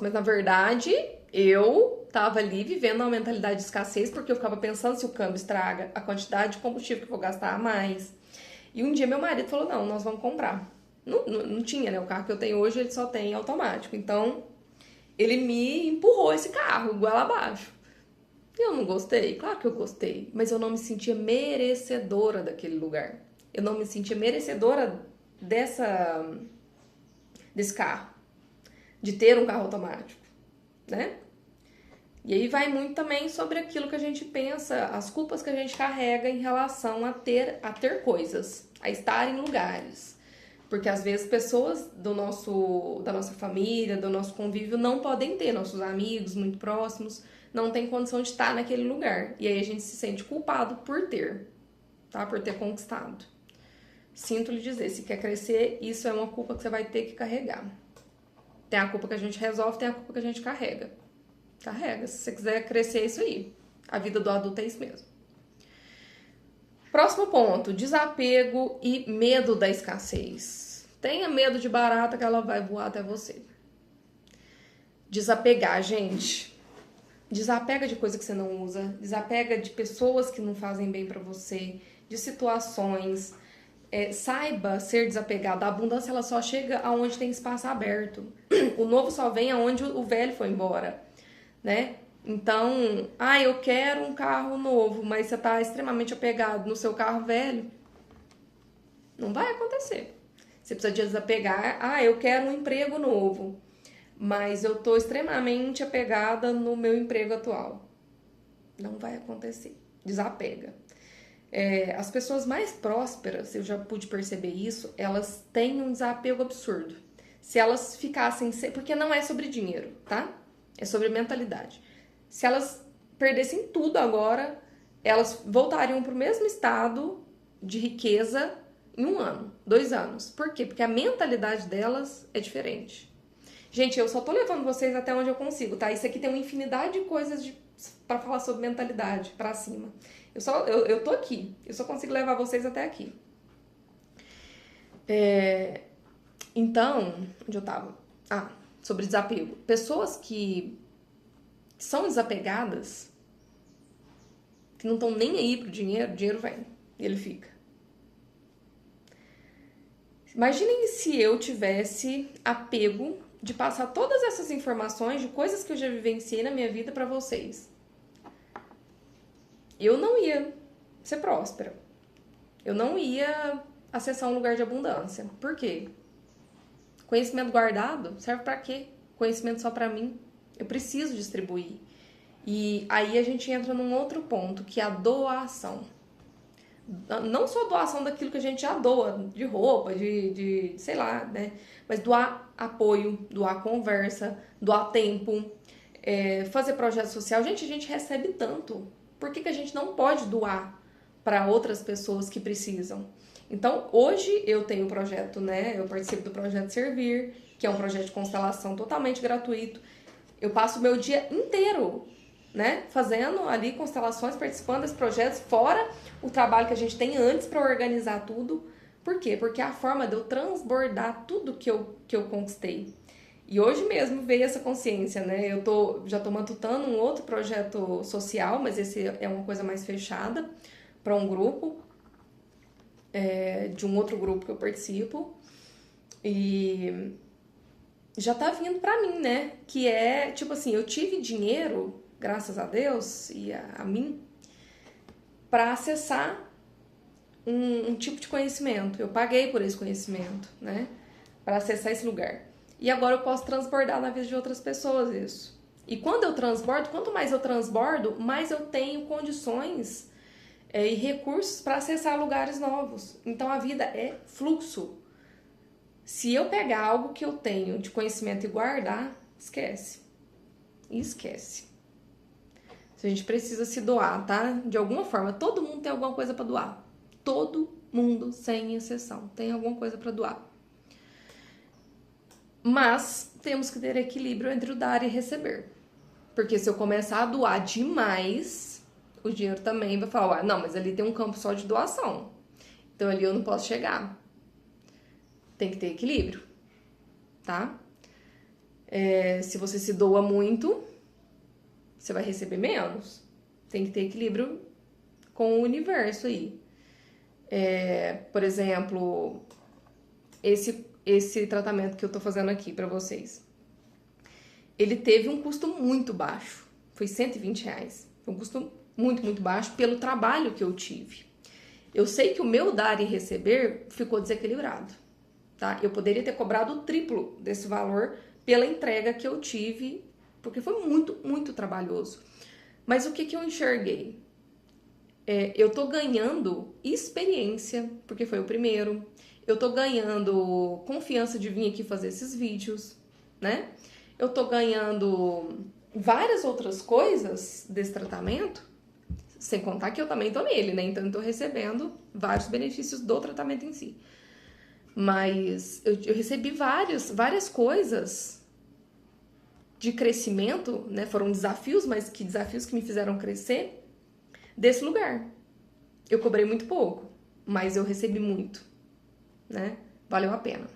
Mas na verdade eu tava ali vivendo uma mentalidade de escassez porque eu ficava pensando se o câmbio estraga, a quantidade de combustível que eu vou gastar a mais. E um dia meu marido falou, não, nós vamos comprar. Não tinha, né? O carro que eu tenho hoje, ele só tem automático. Então, ele me empurrou esse carro, igual abaixo. Eu não gostei? Claro que eu gostei. Mas eu não me sentia merecedora daquele lugar. Eu não me sentia merecedora desse carro. De ter um carro automático, né? E aí vai muito também sobre aquilo que a gente pensa, as culpas que a gente carrega em relação a ter coisas, a estar em lugares. Porque às vezes pessoas da nossa família, do nosso convívio não podem ter, nossos amigos muito próximos, não tem condição de estar naquele lugar. E aí a gente se sente culpado por ter, tá? Por ter conquistado. Sinto lhe dizer, se quer crescer, isso é uma culpa que você vai ter que carregar. Tem a culpa que a gente resolve, tem a culpa que a gente carrega. Carrega, se você quiser crescer, é isso aí. A vida do adulto é isso mesmo. Próximo ponto, desapego e medo da escassez. Tenha medo de barata que ela vai voar até você. Desapegar, gente. Desapega de coisa que você não usa. Desapega de pessoas que não fazem bem pra você. De situações. Saiba ser desapegado. A abundância ela só chega aonde tem espaço aberto. O novo só vem aonde o velho foi embora, né? Então, eu quero um carro novo, mas você tá extremamente apegado no seu carro velho, não vai acontecer. Você precisa desapegar. Eu quero um emprego novo, mas eu tô extremamente apegada no meu emprego atual. Não vai acontecer. Desapega. As pessoas mais prósperas, eu já pude perceber isso, elas têm um desapego absurdo. Se elas ficassem... Porque não é sobre dinheiro, tá? É sobre mentalidade. Se elas perdessem tudo agora, elas voltariam para o mesmo estado de riqueza em 1 ano, 2 anos. Por quê? Porque a mentalidade delas é diferente. Gente, eu só tô levando vocês até onde eu consigo, tá? Isso aqui tem uma infinidade de coisas para falar sobre mentalidade, para cima. Eu tô aqui, eu só consigo levar vocês até aqui. Então, onde eu tava? Sobre desapego. Pessoas que são desapegadas, que não estão nem aí pro dinheiro, o dinheiro vem e ele fica. Imaginem se eu tivesse apego de passar todas essas informações de coisas que eu já vivenciei na minha vida pra vocês. Eu não ia ser próspera. Eu não ia acessar um lugar de abundância. Por quê? Conhecimento guardado serve pra quê? Conhecimento só pra mim. Eu preciso distribuir. E aí a gente entra num outro ponto, que é a doação. Não só doação daquilo que a gente já doa, de roupa, de sei lá, né? Mas doar apoio, doar conversa, doar tempo, fazer projeto social. Gente, a gente recebe tanto. Por que a gente não pode doar para outras pessoas que precisam? Então, hoje eu tenho um projeto, né? Eu participo do projeto Servir, que é um projeto de constelação totalmente gratuito. Eu passo o meu dia inteiro, né, fazendo ali constelações, participando desses projetos, fora o trabalho que a gente tem antes para organizar tudo. Por quê? Porque é a forma de eu transbordar tudo que eu conquistei. E hoje mesmo veio essa consciência, né? Já tô matutando um outro projeto social, mas esse é uma coisa mais fechada para um grupo, de um outro grupo que eu participo. E já tá vindo pra mim, né? Que é, tipo assim, eu tive dinheiro, graças a Deus e a mim, para acessar um tipo de conhecimento. Eu paguei por esse conhecimento, né? Para acessar esse lugar. E agora eu posso transbordar na vida de outras pessoas isso. E quando eu transbordo, quanto mais eu transbordo, mais eu tenho condições e recursos para acessar lugares novos. Então a vida é fluxo. Se eu pegar algo que eu tenho de conhecimento e guardar, esquece. Esquece. A gente precisa se doar, tá? De alguma forma, todo mundo tem alguma coisa para doar. Todo mundo, sem exceção, tem alguma coisa para doar. Mas temos que ter equilíbrio entre o dar e receber. Porque se eu começar a doar demais, o dinheiro também vai falar, não, mas ali tem um campo só de doação. Então ali eu não posso chegar. Tem que ter equilíbrio, tá? Se você se doa muito, você vai receber menos. Tem que ter equilíbrio com o universo aí. Por exemplo, esse tratamento que eu tô fazendo aqui pra vocês. Ele teve um custo muito baixo. Foi R$120. Foi um custo muito, muito baixo pelo trabalho que eu tive. Eu sei que o meu dar e receber ficou desequilibrado, tá? Eu poderia ter cobrado o triplo desse valor pela entrega que eu tive, porque foi muito, muito trabalhoso. Mas o que eu enxerguei? Eu tô ganhando experiência, porque foi o primeiro. Eu tô ganhando confiança de vir aqui fazer esses vídeos, né? Eu tô ganhando várias outras coisas desse tratamento, sem contar que eu também tô nele, né? Então eu tô recebendo vários benefícios do tratamento em si. Mas eu recebi várias coisas de crescimento, né? Foram desafios, mas que desafios que me fizeram crescer desse lugar. Eu cobrei muito pouco, mas eu recebi muito, né? Valeu a pena.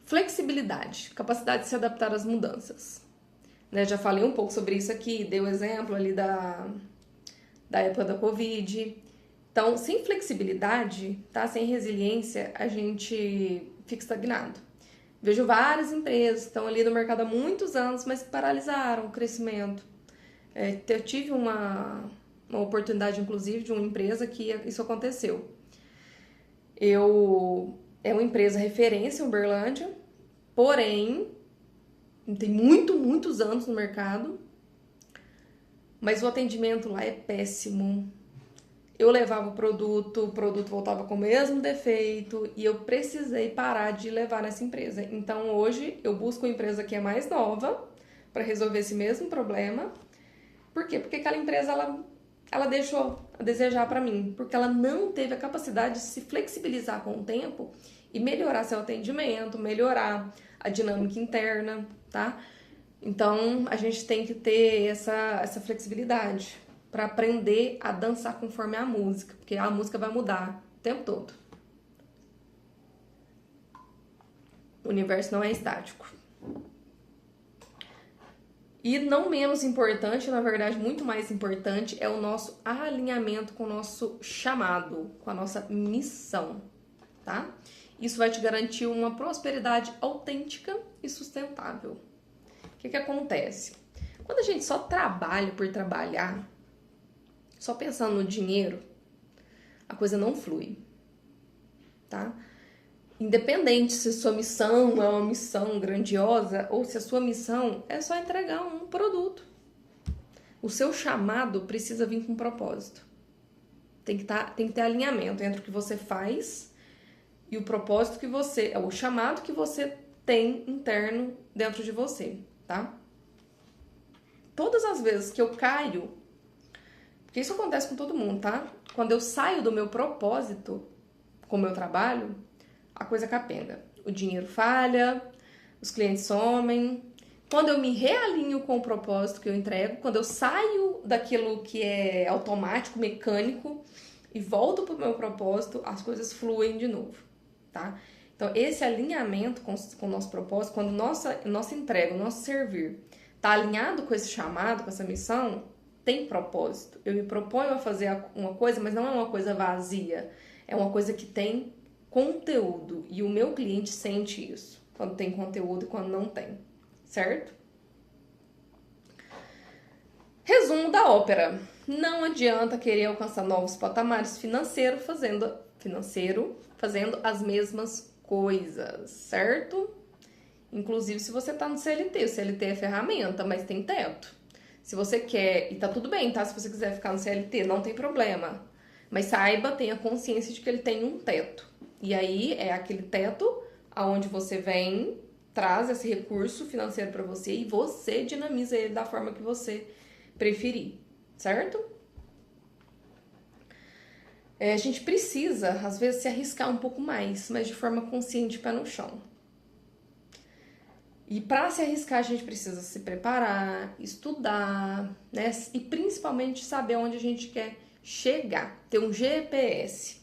Flexibilidade, capacidade de se adaptar às mudanças. Né? Já falei um pouco sobre isso aqui, dei o exemplo ali da época da Covid. Então, sem flexibilidade, tá? Sem resiliência, a gente fica estagnado. Vejo várias empresas que estão ali no mercado há muitos anos, mas que paralisaram o crescimento. Eu tive uma oportunidade, inclusive, de uma empresa que isso aconteceu. É uma empresa referência em Uberlândia, porém, tem muitos anos no mercado, mas o atendimento lá é péssimo. Eu levava o produto voltava com o mesmo defeito e eu precisei parar de levar nessa empresa. Então hoje eu busco uma empresa que é mais nova para resolver esse mesmo problema. Por quê? Porque aquela empresa ela deixou a desejar para mim, porque ela não teve a capacidade de se flexibilizar com o tempo e melhorar seu atendimento, melhorar a dinâmica interna, tá? Então a gente tem que ter essa flexibilidade para aprender a dançar conforme a música, porque a música vai mudar o tempo todo. O universo não é estático. E não menos importante, na verdade, muito mais importante, é o nosso alinhamento com o nosso chamado, com a nossa missão, tá? Isso vai te garantir uma prosperidade autêntica e sustentável. O que acontece? Quando a gente só trabalha por trabalhar, só pensando no dinheiro, a coisa não flui, tá? Independente se sua missão é uma missão grandiosa ou se a sua missão é só entregar um produto. O seu chamado precisa vir com um propósito. Tem que ter alinhamento entre o que você faz e o propósito que você, o chamado que você tem interno dentro de você, tá? Todas as vezes que eu caio, porque isso acontece com todo mundo, tá? Quando eu saio do meu propósito com o meu trabalho, a coisa capenga. O dinheiro falha, os clientes somem. Quando eu me realinho com o propósito que eu entrego, quando eu saio daquilo que é automático, mecânico, e volto para o meu propósito, as coisas fluem de novo, tá? Então, esse alinhamento com o nosso propósito, quando nossa entrega, o nosso servir, tá alinhado com esse chamado, com essa missão, tem propósito. Eu me proponho a fazer uma coisa, mas não é uma coisa vazia. É uma coisa que tem conteúdo. E o meu cliente sente isso. Quando tem conteúdo e quando não tem. Certo? Resumo da ópera. Não adianta querer alcançar novos patamares financeiros fazendo as mesmas coisas. Certo? Inclusive se você tá no CLT. O CLT é ferramenta, mas tem teto. Se você quer, e tá tudo bem, tá? Se você quiser ficar no CLT, não tem problema. Mas saiba, tenha consciência de que ele tem um teto. E aí é aquele teto aonde você vem, traz esse recurso financeiro para você e você dinamiza ele da forma que você preferir, certo? A gente precisa, às vezes, se arriscar um pouco mais, mas de forma consciente, pé no chão. E para se arriscar, a gente precisa se preparar, estudar, né? E principalmente saber onde a gente quer chegar, ter um GPS.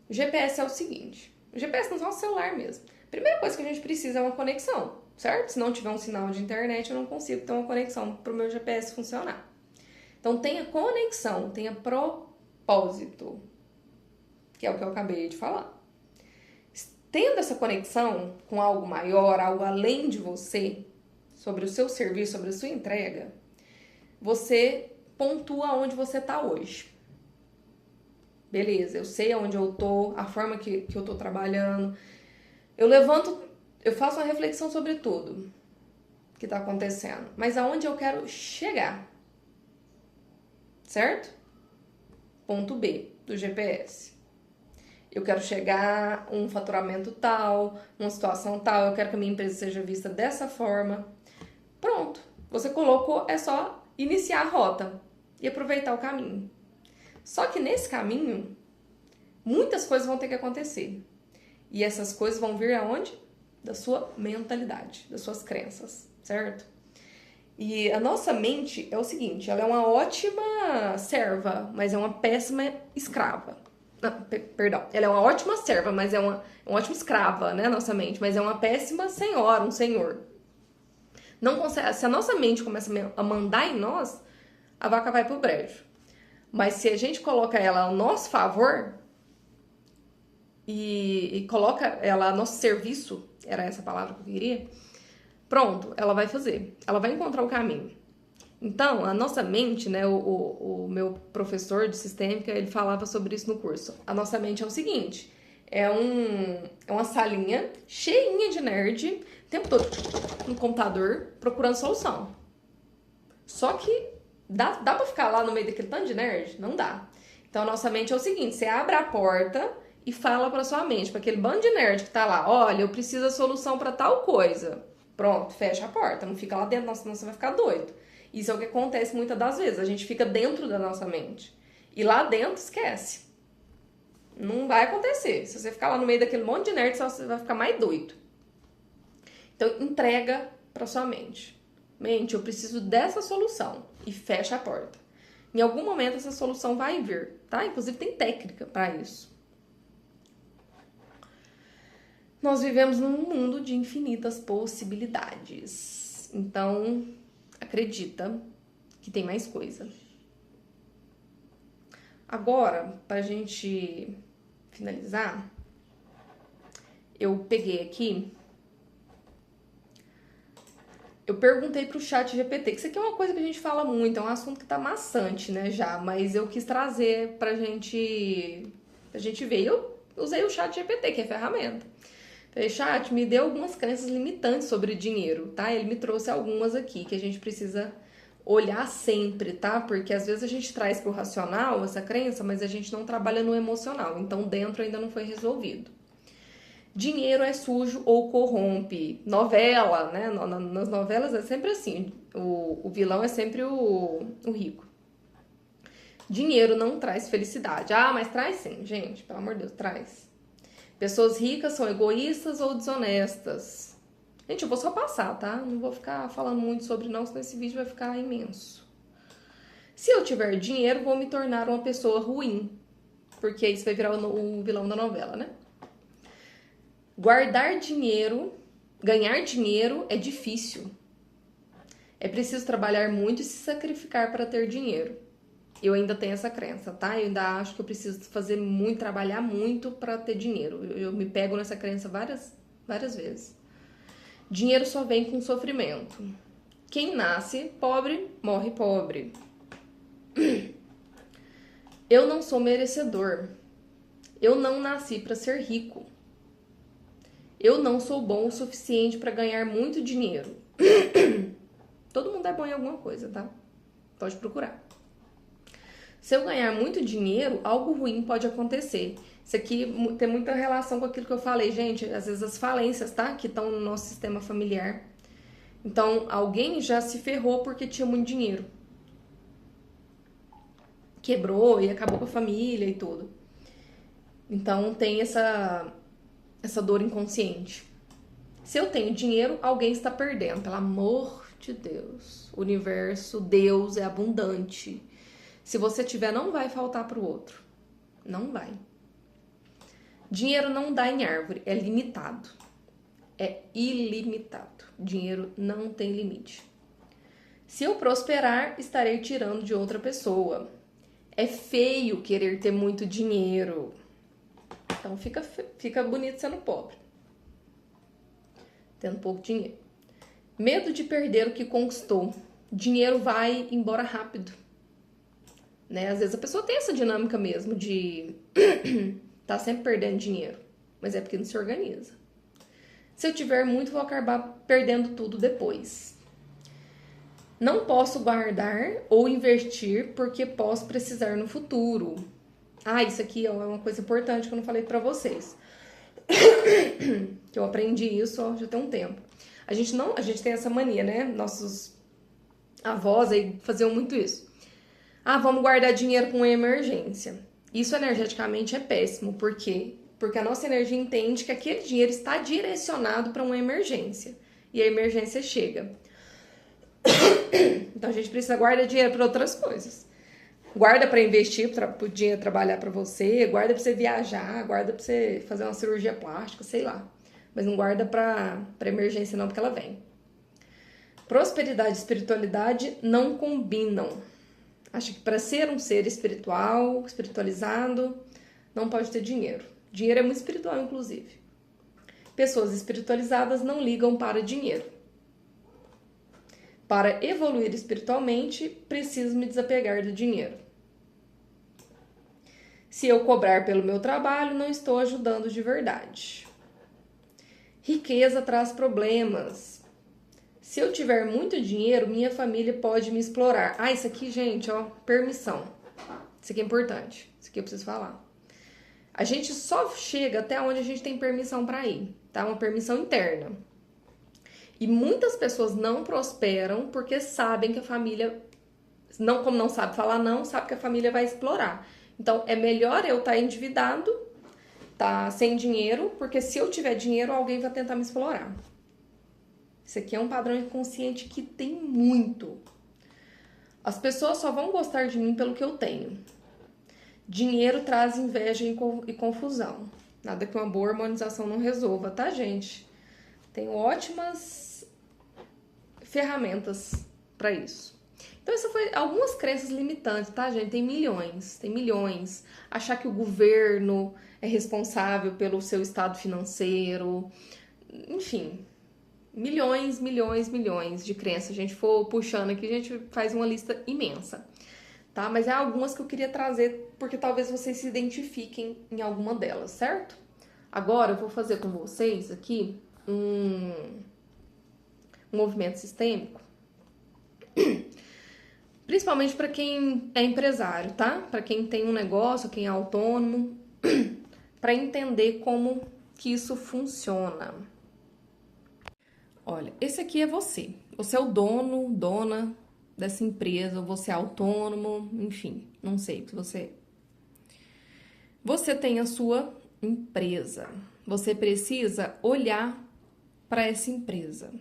O GPS é o seguinte, o GPS no nosso celular mesmo. A primeira coisa que a gente precisa é uma conexão, certo? Se não tiver um sinal de internet, eu não consigo ter uma conexão para o meu GPS funcionar. Então, tenha conexão, tenha propósito, que é o que eu acabei de falar. Tendo essa conexão com algo maior, algo além de você, sobre o seu serviço, sobre a sua entrega, você pontua onde você está hoje. Beleza, eu sei aonde eu tô, a forma que eu tô trabalhando. Eu faço uma reflexão sobre tudo que tá acontecendo, mas aonde eu quero chegar, certo? Ponto B do GPS. Eu quero chegar a um faturamento tal, uma situação tal, eu quero que a minha empresa seja vista dessa forma. Pronto, você colocou, é só iniciar a rota e aproveitar o caminho. Só que nesse caminho, muitas coisas vão ter que acontecer. E essas coisas vão vir aonde? Da sua mentalidade, das suas crenças, certo? E a nossa mente é o seguinte, ela é uma ótima serva, mas é uma péssima escrava. Não, perdão, ela é uma ótima serva, mas é uma ótima escrava, né, nossa mente, mas é uma péssima senhora, um senhor. Não consegue, se a nossa mente começa a mandar em nós, a vaca vai pro brejo. Mas se a gente coloca ela ao nosso favor e coloca ela a nosso serviço, era essa palavra que eu queria, pronto, ela vai fazer, ela vai encontrar o caminho. Então, a nossa mente, né, o meu professor de sistêmica, ele falava sobre isso no curso. A nossa mente é o seguinte, é uma salinha cheinha de nerd, o tempo todo no computador, procurando solução. Só que dá pra ficar lá no meio daquele tanto de nerd? Não dá. Então, a nossa mente é o seguinte, você abre a porta e fala pra sua mente, pra aquele bando de nerd que tá lá, olha, eu preciso da solução pra tal coisa. Pronto, fecha a porta, não fica lá dentro, não, senão você vai ficar doido. Isso é o que acontece muitas das vezes, a gente fica dentro da nossa mente. E lá dentro, esquece. Não vai acontecer. Se você ficar lá no meio daquele monte de nerd, você vai ficar mais doido. Então, entrega pra sua mente. Mente, eu preciso dessa solução. E fecha a porta. Em algum momento, essa solução vai vir, tá? Inclusive, tem técnica pra isso. Nós vivemos num mundo de infinitas possibilidades. Então, acredita que tem mais coisa. Agora, pra gente finalizar, eu peguei aqui, eu perguntei pro chat GPT, que isso aqui é uma coisa que a gente fala muito, é um assunto que tá maçante, né, já, mas eu quis trazer pra gente ver. Eu usei o chat GPT, que é ferramenta. Falei, chat, me deu algumas crenças limitantes sobre dinheiro, tá? Ele me trouxe algumas aqui que a gente precisa olhar sempre, tá? Porque às vezes a gente traz pro racional essa crença, mas a gente não trabalha no emocional, então dentro ainda não foi resolvido. Dinheiro é sujo ou corrompe. Novela, né? Nas novelas é sempre assim, o vilão é sempre o rico. Dinheiro não traz felicidade. Ah, mas traz sim, gente, pelo amor de Deus, traz. Pessoas ricas são egoístas ou desonestas. Gente, eu vou só passar, tá? Não vou ficar falando muito sobre não, senão esse vídeo vai ficar imenso. Se eu tiver dinheiro, vou me tornar uma pessoa ruim. Porque isso vai virar o vilão da novela, né? Guardar dinheiro, ganhar dinheiro é difícil. É preciso trabalhar muito e se sacrificar para ter dinheiro. Eu ainda tenho essa crença, tá? Eu ainda acho que eu preciso fazer muito, trabalhar muito para ter dinheiro. Eu me pego nessa crença várias vezes. Dinheiro só vem com sofrimento. Quem nasce pobre, morre pobre. Eu não sou merecedor. Eu não nasci para ser rico. Eu não sou bom o suficiente para ganhar muito dinheiro. Todo mundo é bom em alguma coisa, tá? Pode procurar. Se eu ganhar muito dinheiro, algo ruim pode acontecer. Isso aqui tem muita relação com aquilo que eu falei, gente. Às vezes as falências, tá? Que estão no nosso sistema familiar. Então, alguém já se ferrou porque tinha muito dinheiro. Quebrou e acabou com a família e tudo. Então, tem essa dor inconsciente. Se eu tenho dinheiro, alguém está perdendo. Pelo amor de Deus. O universo, Deus é abundante. Se você tiver, não vai faltar para o outro. Não vai. Dinheiro não dá em árvore, é limitado. É ilimitado. Dinheiro não tem limite. Se eu prosperar, estarei tirando de outra pessoa. É feio querer ter muito dinheiro. Então fica bonito sendo pobre. Tendo pouco dinheiro. Medo de perder o que conquistou. Dinheiro vai embora rápido. Né? Às vezes a pessoa tem essa dinâmica mesmo de tá sempre perdendo dinheiro, mas é porque não se organiza. Se eu tiver muito, vou acabar perdendo tudo depois. Não posso guardar ou investir porque posso precisar no futuro. Ah, isso aqui é uma coisa importante que eu não falei pra vocês. Que eu aprendi isso já tem um tempo. A gente tem essa mania, né? Nossos avós aí faziam muito isso. Ah, vamos guardar dinheiro com uma emergência. Isso energeticamente é péssimo. Por quê? Porque a nossa energia entende que aquele dinheiro está direcionado para uma emergência. E a emergência chega. Então a gente precisa guardar dinheiro para outras coisas. Guarda para investir, para o dinheiro trabalhar para você. Guarda para você viajar. Guarda para você fazer uma cirurgia plástica, sei lá. Mas não guarda para emergência não, porque ela vem. Prosperidade e espiritualidade não combinam. Acho que para ser um ser espiritual, espiritualizado, não pode ter dinheiro. Dinheiro é muito espiritual, inclusive. Pessoas espiritualizadas não ligam para dinheiro. Para evoluir espiritualmente, preciso me desapegar do dinheiro. Se eu cobrar pelo meu trabalho, não estou ajudando de verdade. Riqueza traz problemas. Se eu tiver muito dinheiro, minha família pode me explorar. Ah, isso aqui, gente, ó, permissão. Isso aqui é importante. Isso aqui eu preciso falar. A gente só chega até onde a gente tem permissão para ir, tá? Uma permissão interna. E muitas pessoas não prosperam porque sabem que a família, como não sabe falar não, sabe que a família vai explorar. Então, é melhor eu estar endividado, tá sem dinheiro, porque se eu tiver dinheiro, alguém vai tentar me explorar. Isso aqui é um padrão inconsciente que tem muito. As pessoas só vão gostar de mim pelo que eu tenho. Dinheiro traz inveja e confusão. Nada que uma boa harmonização não resolva, tá, gente? Tem ótimas ferramentas para isso. Então, isso foi algumas crenças limitantes, tá, gente? Tem milhões. Achar que o governo é responsável pelo seu estado financeiro, enfim, milhões de crenças. Se a gente for puxando aqui, a gente faz uma lista imensa, tá? Mas é algumas que eu queria trazer porque talvez vocês se identifiquem em alguma delas, certo? Agora eu vou fazer com vocês aqui um movimento sistêmico, principalmente para quem é empresário, tá? Para quem tem um negócio, quem é autônomo, para entender como que isso funciona. Olha, esse aqui é você. Você é o dono, dona dessa empresa, ou você é autônomo, enfim, não sei o que você é. Você tem a sua empresa. Você precisa olhar para essa empresa.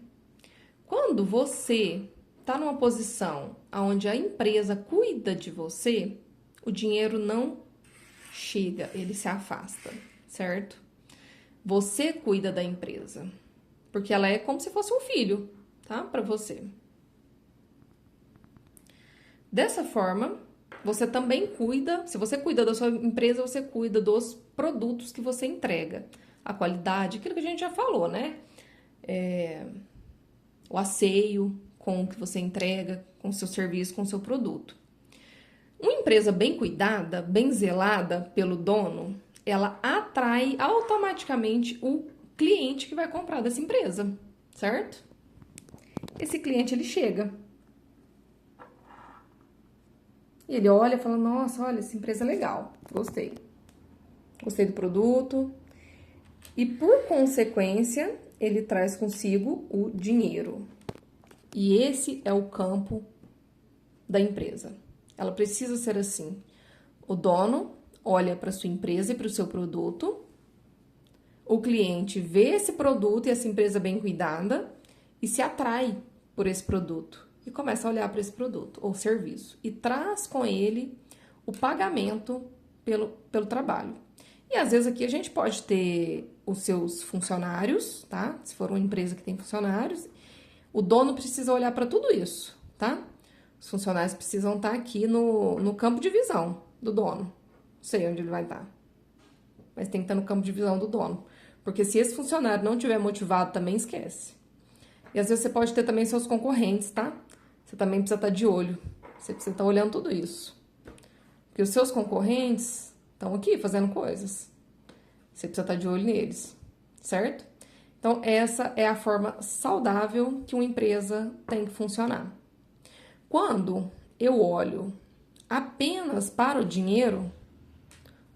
Quando você está numa posição onde a empresa cuida de você, o dinheiro não chega, ele se afasta, certo? Você cuida da empresa, porque ela é como se fosse um filho, tá? Para você. Dessa forma, você também cuida, se você cuida da sua empresa, você cuida dos produtos que você entrega. A qualidade, aquilo que a gente já falou, né? O asseio com o que você entrega, com o seu serviço, com o seu produto. Uma empresa bem cuidada, bem zelada pelo dono, ela atrai automaticamente o cliente que vai comprar dessa empresa, certo? Esse cliente, ele chega. E ele olha e fala, nossa, olha, essa empresa é legal, gostei. Gostei do produto. E por consequência, ele traz consigo o dinheiro. E esse é o campo da empresa. Ela precisa ser assim. O dono olha para sua empresa e para o seu produto. O cliente vê esse produto e essa empresa bem cuidada e se atrai por esse produto. E começa a olhar para esse produto ou serviço. E traz com ele o pagamento pelo trabalho. E às vezes aqui a gente pode ter os seus funcionários, tá? Se for uma empresa que tem funcionários, o dono precisa olhar para tudo isso, tá? Os funcionários precisam estar aqui no campo de visão do dono. Não sei onde ele vai estar, mas tem que estar no campo de visão do dono. Porque se esse funcionário não estiver motivado, também esquece. E às vezes você pode ter também seus concorrentes, tá? Você também precisa estar de olho. Você precisa estar olhando tudo isso. Porque os seus concorrentes estão aqui fazendo coisas. Você precisa estar de olho neles, certo? Então, essa é a forma saudável que uma empresa tem que funcionar. Quando eu olho apenas para o dinheiro,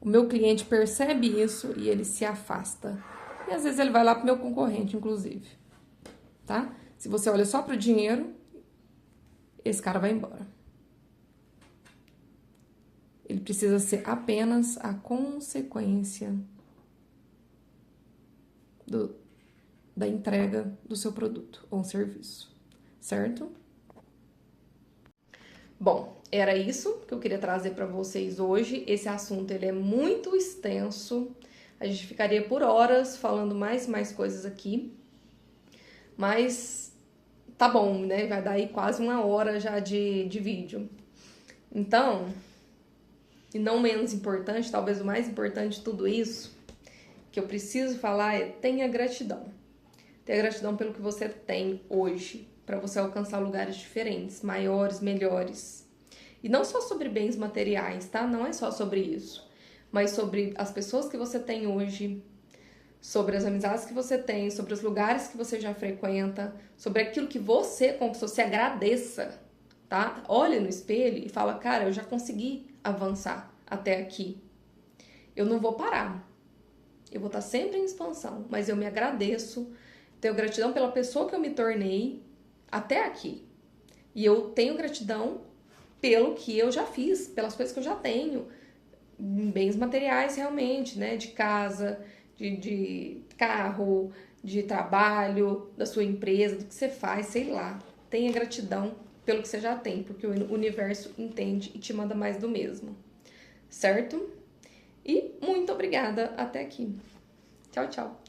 o meu cliente percebe isso e ele se afasta. E às vezes ele vai lá para o meu concorrente, inclusive, tá? Se você olha só para o dinheiro, esse cara vai embora. Ele precisa ser apenas a consequência da entrega do seu produto ou serviço, certo? Bom, era isso que eu queria trazer para vocês hoje. Esse assunto ele é muito extenso. A gente ficaria por horas falando mais coisas aqui. Mas tá bom, né? Vai dar aí quase uma hora já de vídeo. Então, e não menos importante, talvez o mais importante de tudo isso, que eu preciso falar é tenha gratidão. Tenha gratidão pelo que você tem hoje, para você alcançar lugares diferentes, maiores, melhores. E não só sobre bens materiais, tá? Não é só sobre isso. Mas sobre as pessoas que você tem hoje, sobre as amizades que você tem, sobre os lugares que você já frequenta, sobre aquilo que você conquistou. Se agradeça, tá? Olhe no espelho e fala, cara, eu já consegui avançar até aqui. Eu não vou parar. Eu vou estar sempre em expansão, mas eu me agradeço. Tenho gratidão pela pessoa que eu me tornei até aqui. E eu tenho gratidão pelo que eu já fiz, pelas coisas que eu já tenho. Bens materiais, realmente, né? De casa, de carro, de trabalho, da sua empresa, do que você faz, sei lá. Tenha gratidão pelo que você já tem, porque o universo entende e te manda mais do mesmo. Certo? E muito obrigada até aqui. Tchau, tchau!